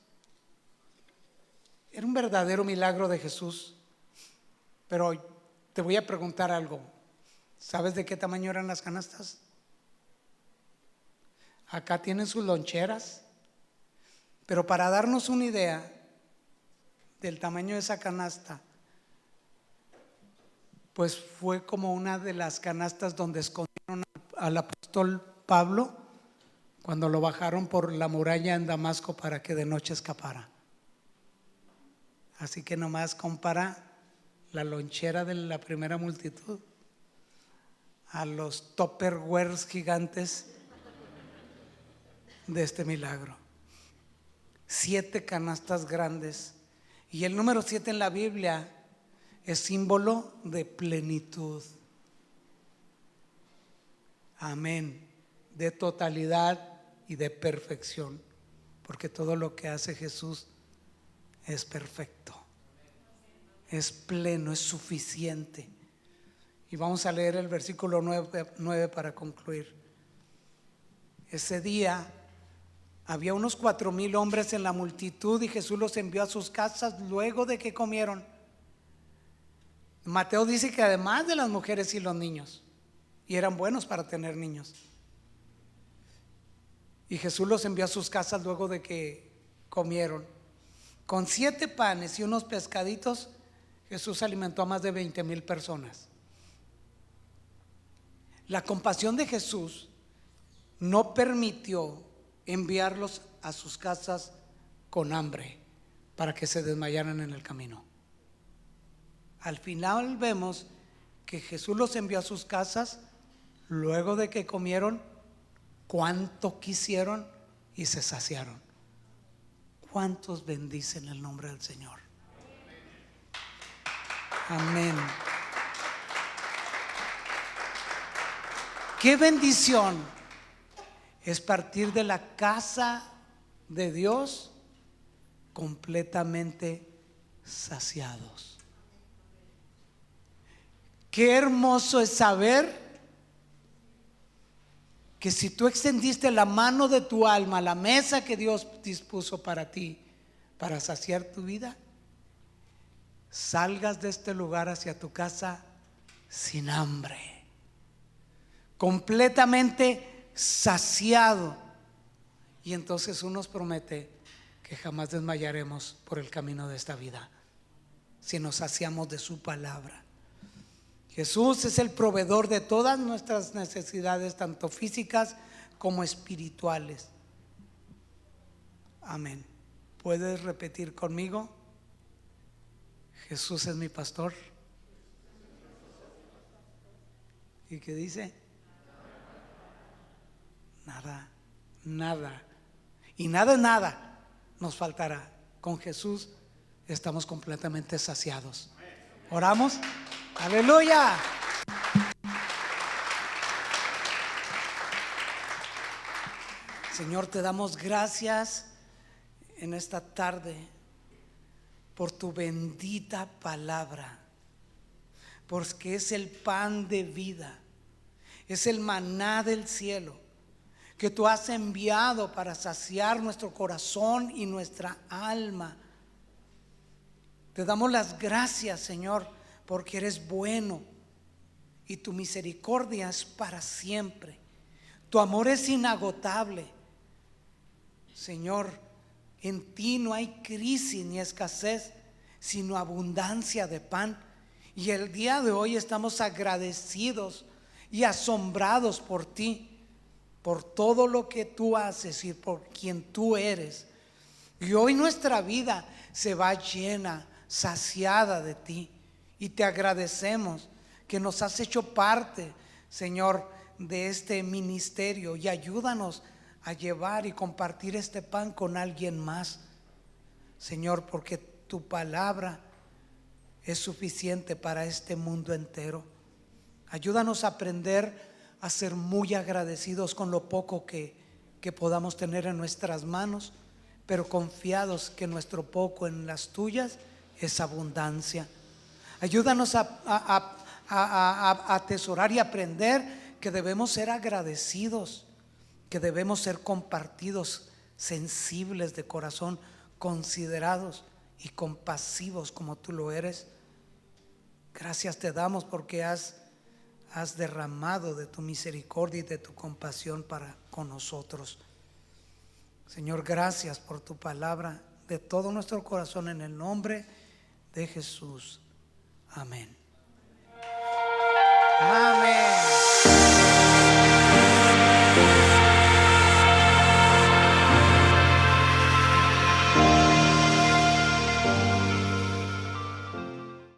Era un verdadero milagro de Jesús. Pero te voy a preguntar algo. ¿Sabes de qué tamaño eran las canastas? Acá tienen sus loncheras, pero para darnos una idea del tamaño de esa canasta, pues fue como una de las canastas donde escondieron al apóstol Pablo cuando lo bajaron por la muralla en Damasco para que de noche escapara. Así que nomás compara la lonchera de la primera multitud a los tupperwares gigantes de este milagro. 7 canastas grandes. Y el número 7 en la Biblia es símbolo de plenitud. Amén. De totalidad y de perfección. Porque todo lo que hace Jesús es perfecto, es pleno, es suficiente. Y vamos a leer el versículo 9 para concluir. Ese día había unos 4,000 hombres en la multitud y Jesús los envió a sus casas luego de que comieron. Mateo dice que además de las mujeres y los niños, y eran buenos para tener niños. Y Jesús los envió a sus casas luego de que comieron. Con 7 panes y unos pescaditos, Jesús alimentó a más de 20,000 personas. La compasión de Jesús no permitió enviarlos a sus casas con hambre para que se desmayaran en el camino. Al final vemos que Jesús los envió a sus casas luego de que comieron cuanto quisieron y se saciaron. ¿Cuántos bendicen el nombre del Señor? Amén. Qué bendición es partir de la casa de Dios completamente saciados. Qué hermoso es saber que si tú extendiste la mano de tu alma a la mesa que Dios dispuso para ti, para saciar tu vida, salgas de este lugar hacia tu casa sin hambre, completamente saciado. Y entonces uno nos promete que jamás desmayaremos por el camino de esta vida si nos saciamos de su palabra. Jesús es el proveedor de todas nuestras necesidades, tanto físicas como espirituales. Amén. ¿Puedes repetir conmigo? Jesús es mi pastor. ¿Y qué dice? Nada, nada. Y nada es nada nos faltará. Con Jesús estamos completamente saciados. ¿Oramos? ¡Aleluya! Señor, te damos gracias en esta tarde por tu bendita palabra, porque es el pan de vida, es el maná del cielo que tú has enviado para saciar nuestro corazón y nuestra alma. Te damos las gracias, Señor, porque eres bueno y tu misericordia es para siempre. Tu amor es inagotable. Señor, en ti no hay crisis ni escasez, sino abundancia de pan. Y el día de hoy estamos agradecidos y asombrados por ti, por todo lo que tú haces y por quien tú eres. Y hoy nuestra vida se va llena, saciada de ti. Y te agradecemos que nos has hecho parte, Señor, de este ministerio, y ayúdanos a llevar y compartir este pan con alguien más, Señor, porque tu palabra es suficiente para este mundo entero. Ayúdanos a aprender a ser muy agradecidos con lo poco que podamos tener en nuestras manos, pero confiados que nuestro poco en las tuyas es abundancia. Ayúdanos a atesorar y aprender que debemos ser agradecidos, que debemos ser compartidos, sensibles de corazón, considerados y compasivos como tú lo eres. Gracias te damos porque has derramado de tu misericordia y de tu compasión para con nosotros. Señor, gracias por tu palabra de todo nuestro corazón, en el nombre de Jesús. Amén. Amén.